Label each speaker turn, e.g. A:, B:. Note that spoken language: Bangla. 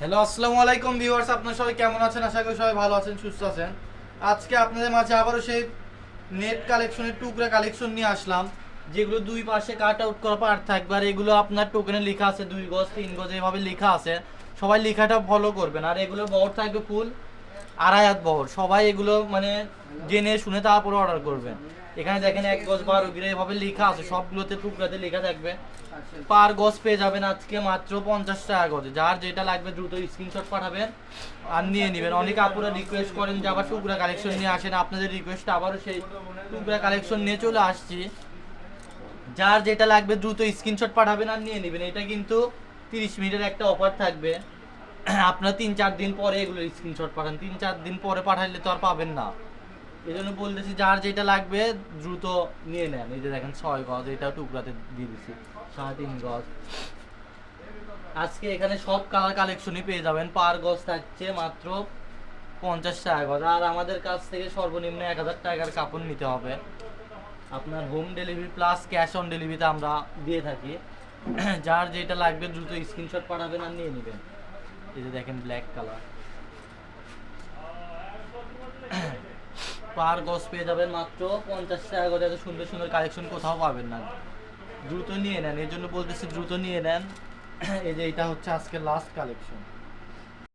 A: হ্যালো, আসসালামু আলাইকুম ভিউয়ার্স, আপনারা সবাই কেমন আছেন? আশা করি সবাই ভালো আছেন, সুস্থ আছেন। আজকে আপনাদের মাঝে আবারও সেই নেট কালেকশনের টুকরা কালেকশন নিয়ে আসলাম, যেগুলো দুই পাশে কাট আউট করা পার্ট থাকবে। আর এগুলো আপনার টোকেনে লেখা আছে 2 গজ 3 গজ এভাবে লেখা আছে। সবাই লেখাটা ফলো করবেন। আর এগুলো বহর থাকবে ফুল আড়াই হাত বহর। সবাই এগুলো মানে জেনে শুনে তারপরে অর্ডার করবেন। এখানে দেখেন 1 গজ 12 গিরা এভাবে লেখা আছে, সবগুলোতে টুকরাতে লেখা থাকবে। পার গজ পেয়ে যাবেন আজকে মাত্র 50 টাকা গজে। যার যেটা লাগবে দ্রুত স্ক্রিনশট পাঠাবেন আর নিয়ে নেবেন। অনেকে আপুরা রিকোয়েস্ট করেন যে আবার টুকরা কালেকশন নিয়ে আসেন, আপনাদের রিকোয়েস্ট আবারও সেই টুকরা কালেকশন নিয়ে চলে আসছি। যার যেটা লাগবে দ্রুত স্ক্রিনশট পাঠাবেন আর নিয়ে নেবেন। এটা কিন্তু 30 মিনিটের একটা অফার থাকবে। আপনারা 3-4 দিন পরে এগুলো স্ক্রিনশট পাঠান, 3-4 দিন পরে পাঠাইলে তো আর পাবেন না। এই জন্য বলতেছি যার যেটা লাগবে দ্রুত নিয়ে নেন। এই যে দেখেন 6 গজ, এটা টুকরাতে দিয়ে দিচ্ছি 3.5 গজ। আজকে এখানে সব কালার কালেকশনই পেয়ে যাবেন। পার গজ থাকছে মাত্র 50 টাকা গজ। আর আমাদের কাছ থেকে সর্বনিম্ন 1000 টাকার কাপড় নিতে হবে। আপনার home delivery plus cash on ডেলিভারিতে আমরা দিয়ে থাকি। যার যেটা লাগবে দ্রুত স্ক্রিনশট পাঠাবেন আর নিয়ে নেবেন। এই যে দেখেন ব্ল্যাক কালার, পার গজ পেয়ে যাবেন মাত্র 50 টাকা করে। এত সুন্দর সুন্দর কালেকশন কোথাও পাবেন না। দ্রুত নিয়ে নেন, এই জন্য বলতেছি দ্রুত নিয়ে নেন। এই যে এটা হচ্ছে আজকের লাস্ট কালেকশন।